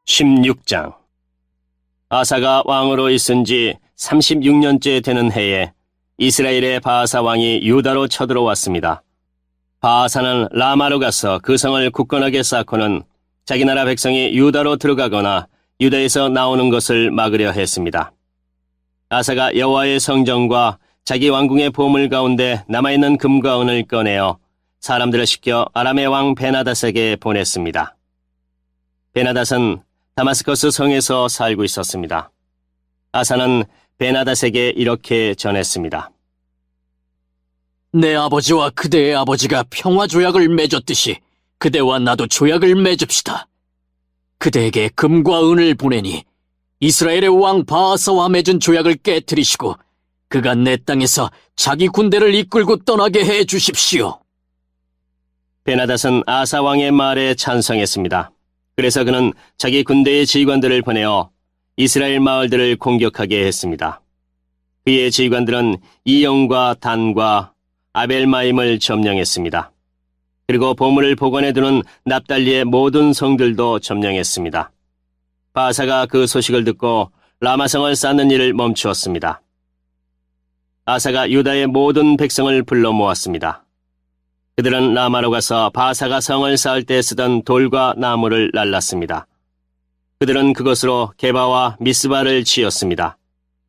16장. 아사가 왕으로 있은 지 36년째 되는 해에 이스라엘의 바아사 왕이 유다로 쳐들어왔습니다. 바아사는 라마로 가서 그 성을 굳건하게 쌓고는 자기 나라 백성이 유다로 들어가거나 유다에서 나오는 것을 막으려 했습니다. 아사가 여호와의 성전과 자기 왕궁의 보물 가운데 남아있는 금과 은을 꺼내어 사람들을 시켜 아람의 왕 베나닷에게 보냈습니다. 베나닷은 다마스커스 성에서 살고 있었습니다. 아사는 베나닷에게 이렇게 전했습니다. 내 아버지와 그대의 아버지가 평화조약을 맺었듯이 그대와 나도 조약을 맺읍시다. 그대에게 금과 은을 보내니 이스라엘의 왕 바아사와 맺은 조약을 깨뜨리시고 그가 내 땅에서 자기 군대를 이끌고 떠나게 해 주십시오. 베나닷은 아사 왕의 말에 찬성했습니다. 그래서 그는 자기 군대의 지휘관들을 보내어 이스라엘 마을들을 공격하게 했습니다. 그의 지휘관들은 이영과 단과 아벨마임을 점령했습니다. 그리고 보물을 보관해두는 납달리의 모든 성들도 점령했습니다. 바아사가 그 소식을 듣고 라마성을 쌓는 일을 멈추었습니다. 아사가 유다의 모든 백성을 불러 모았습니다. 그들은 라마로 가서 바아사가 성을 쌓을 때 쓰던 돌과 나무를 날랐습니다. 그들은 그것으로 게바와 미스바를 지었습니다.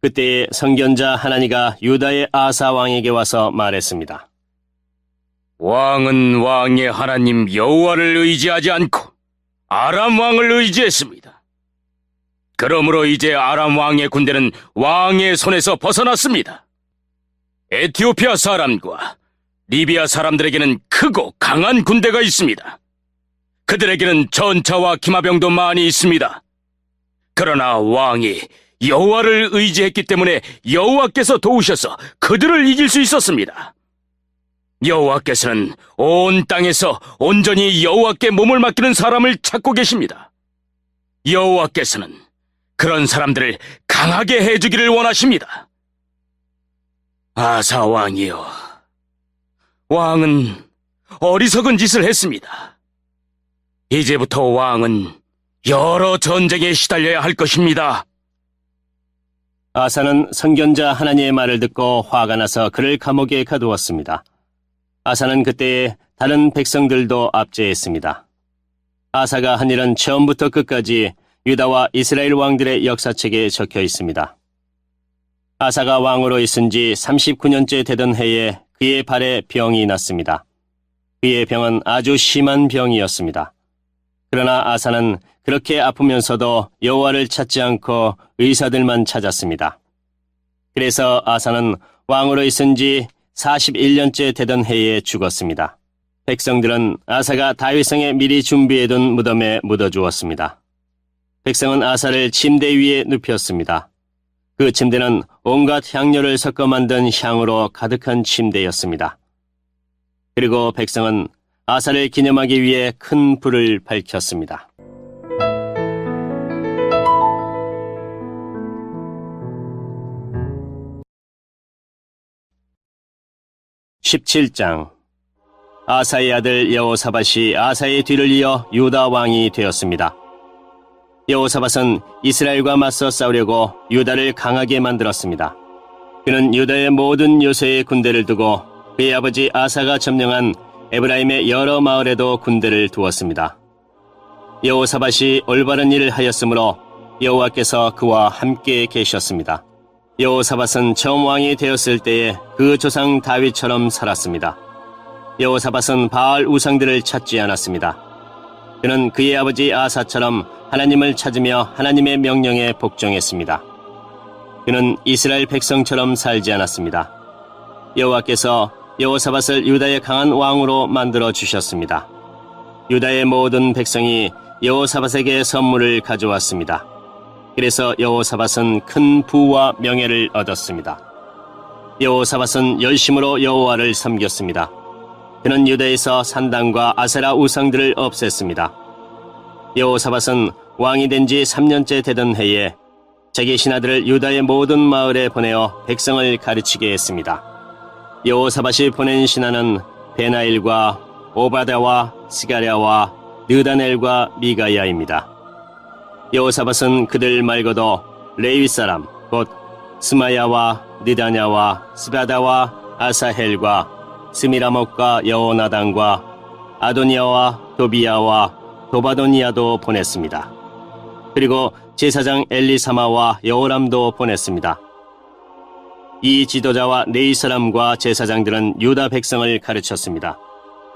그때에 선견자 하나니가 유다의 아사 왕에게 와서 말했습니다. 왕은 왕의 하나님 여호와를 의지하지 않고 아람 왕을 의지했습니다. 그러므로 이제 아람 왕의 군대는 왕의 손에서 벗어났습니다. 에티오피아 사람과 리비아 사람들에게는 크고 강한 군대가 있습니다. 그들에게는 전차와 기마병도 많이 있습니다. 그러나 왕이 여호와를 의지했기 때문에 여호와께서 도우셔서 그들을 이길 수 있었습니다. 여호와께서는 온 땅에서 온전히 여호와께 몸을 맡기는 사람을 찾고 계십니다. 여호와께서는 그런 사람들을 강하게 해주기를 원하십니다. 아사 왕이여, 왕은 어리석은 짓을 했습니다. 이제부터 왕은 여러 전쟁에 시달려야 할 것입니다. 아사는 선견자 하나님의 말을 듣고 화가 나서 그를 감옥에 가두었습니다. 아사는 그때에 다른 백성들도 압제했습니다. 아사가 한 일은 처음부터 끝까지 유다와 이스라엘 왕들의 역사책에 적혀 있습니다. 아사가 왕으로 있은 지 39년째 되던 해에 그의 발에 병이 났습니다. 그의 병은 아주 심한 병이었습니다. 그러나 아사는 그렇게 아프면서도 여호와를 찾지 않고 의사들만 찾았습니다. 그래서 아사는 왕으로 있은 지 41년째 되던 해에 죽었습니다. 백성들은 아사가 다윗성에 미리 준비해둔 무덤에 묻어주었습니다. 백성은 아사를 침대 위에 눕혔습니다. 그 침대는 온갖 향료를 섞어 만든 향으로 가득한 침대였습니다. 그리고 백성은 아사를 기념하기 위해 큰 불을 밝혔습니다. (17장) 아사의 아들 여호사밧이 아사의 뒤를 이어 유다 왕이 되었습니다. 여호사밧은 이스라엘과 맞서 싸우려고 유다를 강하게 만들었습니다. 그는 유다의 모든 요새에 군대를 두고 그의 아버지 아사가 점령한 에브라임의 여러 마을에도 군대를 두었습니다. 여호사밧이 올바른 일을 하였으므로 여호와께서 그와 함께 계셨습니다. 여호사밧은 처음 왕이 되었을 때에 그 조상 다윗처럼 살았습니다. 여호사밧은 바알 우상들을 찾지 않았습니다. 그는 그의 아버지 아사처럼 하나님을 찾으며 하나님의 명령에 복종했습니다. 그는 이스라엘 백성처럼 살지 않았습니다. 여호와께서 여호사밧을 유다의 강한 왕으로 만들어 주셨습니다. 유다의 모든 백성이 여호사밧에게 선물을 가져왔습니다. 그래서 여호사밧은 큰 부와 명예를 얻었습니다. 여호사밧은 열심으로 여호와를 섬겼습니다. 그는 유다에서 산당과 아세라 우상들을 없앴습니다. 여호사밧은 왕이 된 지 3년째 되던 해에 자기 신하들을 유다의 모든 마을에 보내어 백성을 가르치게 했습니다. 여호사밧이 보낸 신하는 베나일과 오바다와 스가랴와 느다넬과 미가야입니다. 여호사밧은 그들 말고도 레위 사람 곧 스마야와 느다냐와 스바다와 아사헬과 스미라목과 여호나단과 아도니아와 도비야와 도바도니아도 보냈습니다. 그리고 제사장 엘리사마와 여호람도 보냈습니다. 이 지도자와 네이 사람과 제사장들은 유다 백성을 가르쳤습니다.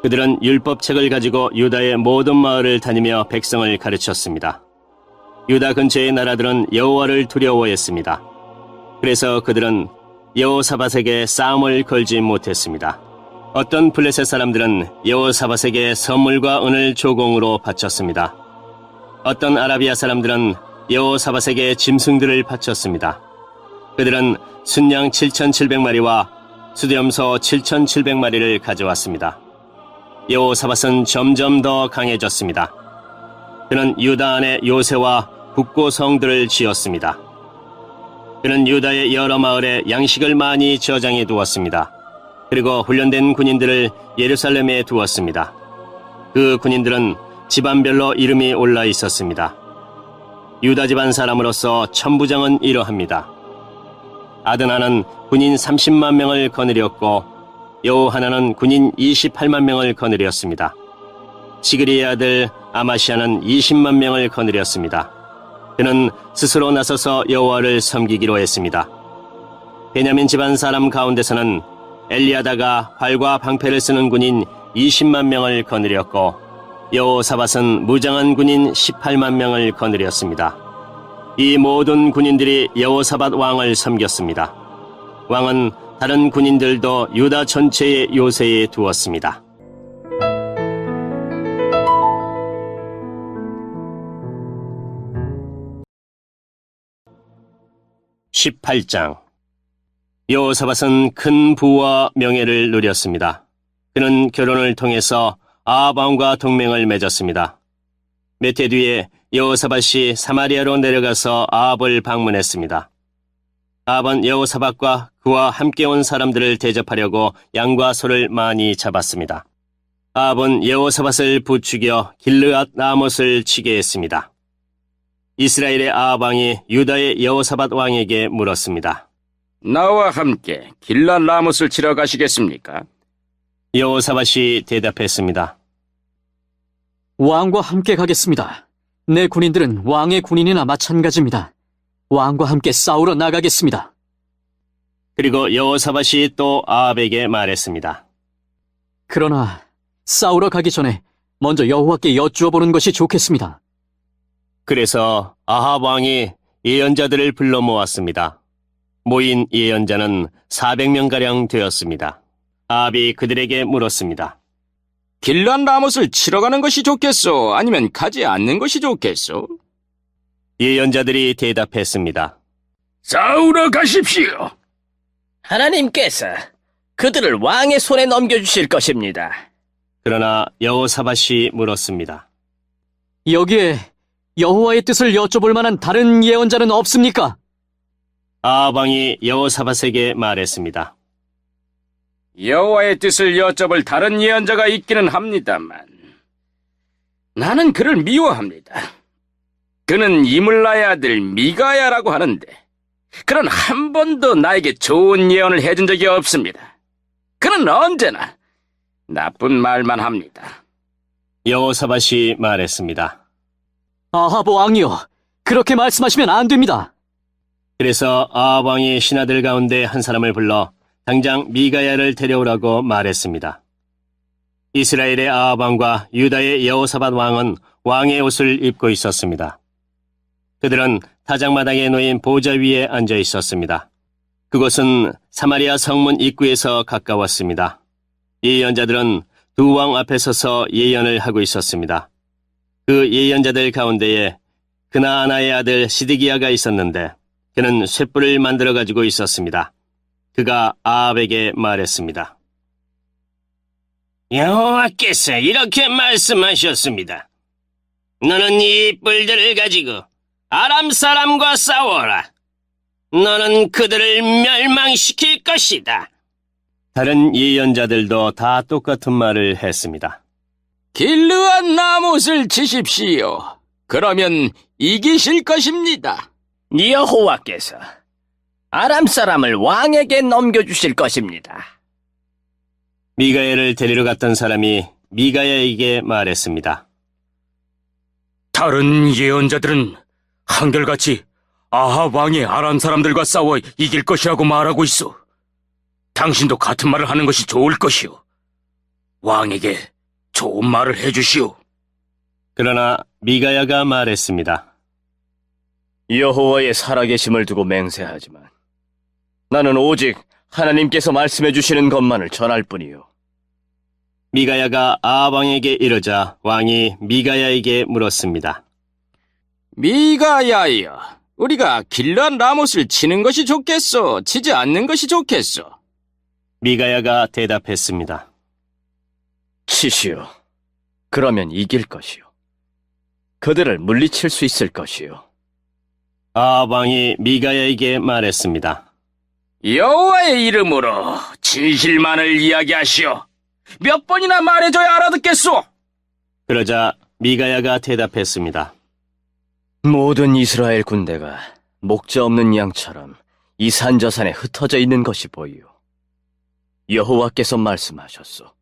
그들은 율법책을 가지고 유다의 모든 마을을 다니며 백성을 가르쳤습니다. 유다 근처의 나라들은 여호와를 두려워했습니다. 그래서 그들은 여호사밧에게 싸움을 걸지 못했습니다. 어떤 블레셋 사람들은 여호사밧에게 선물과 은을 조공으로 바쳤습니다. 어떤 아라비아 사람들은 여호사밧에게 짐승들을 바쳤습니다. 그들은 순양 7,700마리와 수염소 7,700마리를 가져왔습니다. 여호사밧은 점점 더 강해졌습니다. 그는 유다 안에 요새와 북고 성들을 지었습니다. 그는 유다의 여러 마을에 양식을 많이 저장해 두었습니다. 그리고 훈련된 군인들을 예루살렘에 두었습니다. 그 군인들은 집안별로 이름이 올라 있었습니다. 유다 집안 사람으로서 천부장은 이러합니다. 아드나는 군인 30만 명을 거느렸고 여호하나는 군인 28만 명을 거느렸습니다. 시그리의 아들 아마시아는 20만 명을 거느렸습니다. 그는 스스로 나서서 여호와를 섬기기로 했습니다. 베냐민 집안 사람 가운데서는 엘리아다가 활과 방패를 쓰는 군인 20만 명을 거느렸고 여호사밧은 무장한 군인 18만 명을 거느렸습니다. 이 모든 군인들이 여호사밧 왕을 섬겼습니다. 왕은 다른 군인들도 유다 전체의 요새에 두었습니다. 18장. 여호사밧은 큰 부와 명예를 누렸습니다. 그는 결혼을 통해서 아합 왕과 동맹을 맺었습니다. 몇 해 뒤에 여호사밧이 사마리아로 내려가서 아합을 방문했습니다. 아합은 여호사밧과 그와 함께 온 사람들을 대접하려고 양과 소를 많이 잡았습니다. 아합은 여호사밧을 부추겨 길르앗 라못을 치게 했습니다. 이스라엘의 아합 왕이 유다의 여호사밧 왕에게 물었습니다. 나와 함께 길랏 라못을 치러 가시겠습니까? 여호사밧이 대답했습니다. 왕과 함께 가겠습니다. 내 군인들은 왕의 군인이나 마찬가지입니다. 왕과 함께 싸우러 나가겠습니다. 그리고 여호사밧이 또 아합에게 말했습니다. 그러나 싸우러 가기 전에 먼저 여호와께 여쭈어 보는 것이 좋겠습니다. 그래서 아합 왕이 예언자들을 불러 모았습니다. 모인 예언자는 400명가량 되었습니다. 아합이 그들에게 물었습니다. 길랏 라못을 치러 가는 것이 좋겠소? 아니면 가지 않는 것이 좋겠소? 예언자들이 대답했습니다. 싸우러 가십시오. 하나님께서 그들을 왕의 손에 넘겨주실 것입니다. 그러나 여호사밧이 물었습니다. 여기에 여호와의 뜻을 여쭤볼 만한 다른 예언자는 없습니까? 아합 왕이 여호사밧에게 말했습니다. 여호와의 뜻을 여쭤볼 다른 예언자가 있기는 합니다만 나는 그를 미워합니다. 그는 이물라의 아들 미가야라고 하는데 그는 한 번도 나에게 좋은 예언을 해준 적이 없습니다. 그는 언제나 나쁜 말만 합니다. 여호사밧이 말했습니다. 아합 왕이여, 그렇게 말씀하시면 안 됩니다. 그래서 아합 왕이 신하들 가운데 한 사람을 불러 당장 미가야를 데려오라고 말했습니다. 이스라엘의 아합 왕과 유다의 여호사밧 왕은 왕의 옷을 입고 있었습니다. 그들은 타작마당에 놓인 보좌 위에 앉아 있었습니다. 그곳은 사마리아 성문 입구에서 가까웠습니다. 예언자들은 두 왕 앞에 서서 예언을 하고 있었습니다. 그 예언자들 가운데에 그나아나의 아들 시드기야가 있었는데 그는 횃불을 만들어 가지고 있었습니다. 그가 아합에게 말했습니다. 여호와께서 이렇게 말씀하셨습니다. 너는 이 뿔들을 가지고 아람 사람과 싸워라. 너는 그들을 멸망시킬 것이다. 다른 예언자들도 다 똑같은 말을 했습니다. 길르앗 라못을 치십시오. 그러면 이기실 것입니다. 여호와께서 아람 사람을 왕에게 넘겨주실 것입니다. 미가야를 데리러 갔던 사람이 미가야에게 말했습니다. 다른 예언자들은 한결같이 아합 왕이 아람 사람들과 싸워 이길 것이라고 말하고 있어. 당신도 같은 말을 하는 것이 좋을 것이오. 왕에게 좋은 말을 해주시오. 그러나 미가야가 말했습니다. 여호와의 살아계심을 두고 맹세하지만 나는 오직 하나님께서 말씀해 주시는 것만을 전할 뿐이요. 미가야가 아합 왕에게 이르자 왕이 미가야에게 물었습니다. 미가야여, 우리가 길르앗 라못을 치는 것이 좋겠소? 치지 않는 것이 좋겠소? 미가야가 대답했습니다. 치시오. 그러면 이길 것이요. 그들을 물리칠 수 있을 것이요. 아합 왕이 미가야에게 말했습니다. 여호와의 이름으로 진실만을 이야기하시오. 몇 번이나 말해줘야 알아듣겠소? 그러자 미가야가 대답했습니다. 모든 이스라엘 군대가 목자 없는 양처럼 이 산저산에 흩어져 있는 것이 보이요. 여호와께서 말씀하셨소.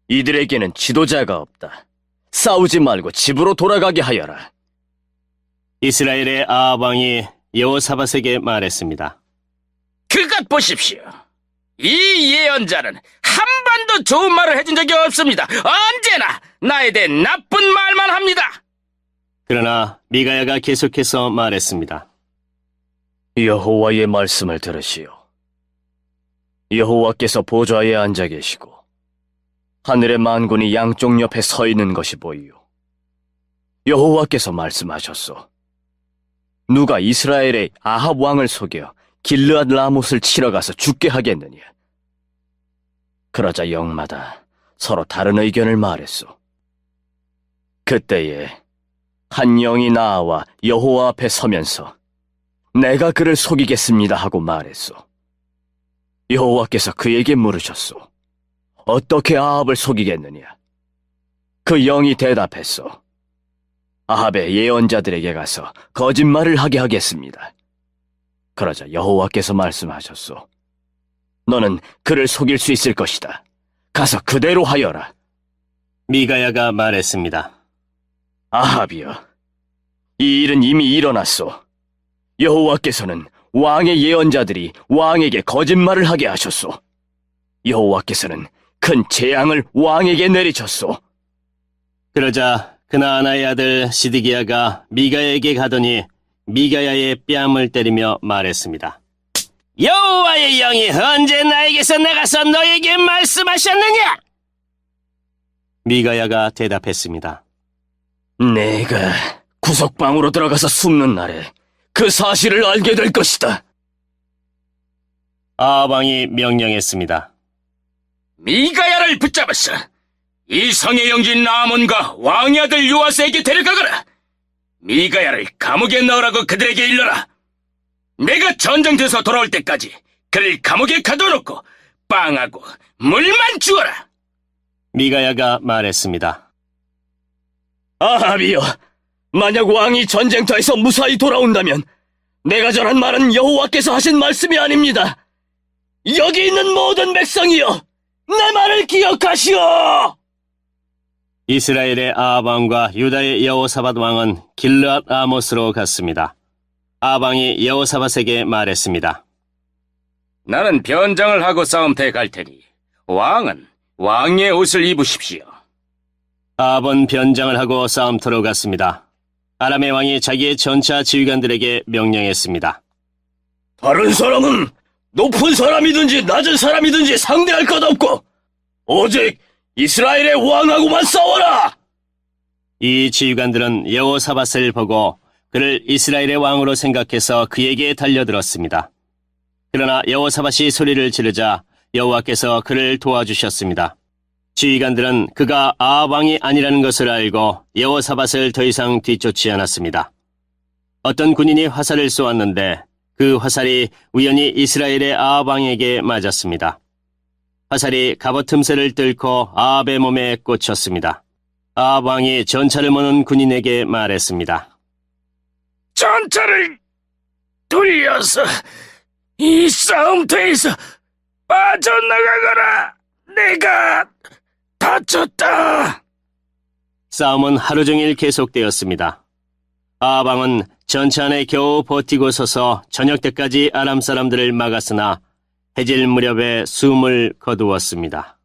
이들에게는 지도자가 없다. 싸우지 말고 집으로 돌아가게 하여라. 이스라엘의 아합 왕이 여호사밧에게 말했습니다. 그것 보십시오. 이 예언자는 한 번도 좋은 말을 해준 적이 없습니다. 언제나 나에 대해 나쁜 말만 합니다. 그러나 미가야가 계속해서 말했습니다. 여호와의 말씀을 들으시오. 여호와께서 보좌에 앉아 계시고 하늘의 만군이 양쪽 옆에 서 있는 것이 보이요. 여호와께서 말씀하셨소. 누가 이스라엘의 아합 왕을 속여 길르앗 라못을 치러 가서 죽게 하겠느냐. 그러자 영마다 서로 다른 의견을 말했소. 그때에 한 영이 나와 여호와 앞에 서면서 내가 그를 속이겠습니다 하고 말했소. 여호와께서 그에게 물으셨소. 어떻게 아합을 속이겠느냐? 그 영이 대답했소. 아합의 예언자들에게 가서 거짓말을 하게 하겠습니다. 그러자 여호와께서 말씀하셨소. 너는 그를 속일 수 있을 것이다. 가서 그대로 하여라. 미가야가 말했습니다. 아합이여, 이 일은 이미 일어났소. 여호와께서는 왕의 예언자들이 왕에게 거짓말을 하게 하셨소. 여호와께서는 큰 재앙을 왕에게 내리셨소. 그러자 그나아나의 아들 시드기야가 미가야에게 가더니 미가야의 뺨을 때리며 말했습니다. 여호와의 영이 언제 나에게서 나가서 너에게 말씀하셨느냐? 미가야가 대답했습니다. 내가 구석방으로 들어가서 숨는 날에 그 사실을 알게 될 것이다. 아합 왕이 명령했습니다. 미가야를 붙잡았어. 이 성의 영진 나아몬과 왕의 아들 요아스에게 데려가거라. 미가야를 감옥에 넣으라고 그들에게 일러라. 내가 전쟁돼서 돌아올 때까지 그를 감옥에 가둬놓고 빵하고 물만 주어라. 미가야가 말했습니다. 아합이여, 만약 왕이 전쟁터에서 무사히 돌아온다면 내가 전한 말은 여호와께서 하신 말씀이 아닙니다. 여기 있는 모든 백성이여, 내 말을 기억하시오. 이스라엘의 아합 왕과 유다의 여호사밧 왕은 길르앗 라못으로 갔습니다. 아합 왕이 여호사밧에게 말했습니다. 나는 변장을 하고 싸움터에 갈 테니 왕은 왕의 옷을 입으십시오. 아합은 변장을 하고 싸움터로 갔습니다. 아람의 왕이 자기의 전차 지휘관들에게 명령했습니다. 다른 사람은 높은 사람이든지 낮은 사람이든지 상대할 것 없고 오직 이스라엘의 왕하고만 싸워라. 이 지휘관들은 여호사밧을 보고 그를 이스라엘의 왕으로 생각해서 그에게 달려들었습니다. 그러나 여호사밧이 소리를 지르자 여호와께서 그를 도와주셨습니다. 지휘관들은 그가 아합 왕이 아니라는 것을 알고 여호사밧을 더 이상 뒤쫓지 않았습니다. 어떤 군인이 화살을 쏘았는데 그 화살이 우연히 이스라엘의 아합 왕에게 맞았습니다. 화살이 갑옷 틈새를 뚫고 아합의 몸에 꽂혔습니다. 아합 왕이 전차를 모는 군인에게 말했습니다. 전차를 돌려서 이 싸움터에서 빠져나가거라. 내가 다쳤다. 싸움은 하루 종일 계속되었습니다. 아합 왕은 전차 안에 겨우 버티고 서서 저녁 때까지 아람 사람들을 막았으나 해질 무렵에 숨을 거두었습니다.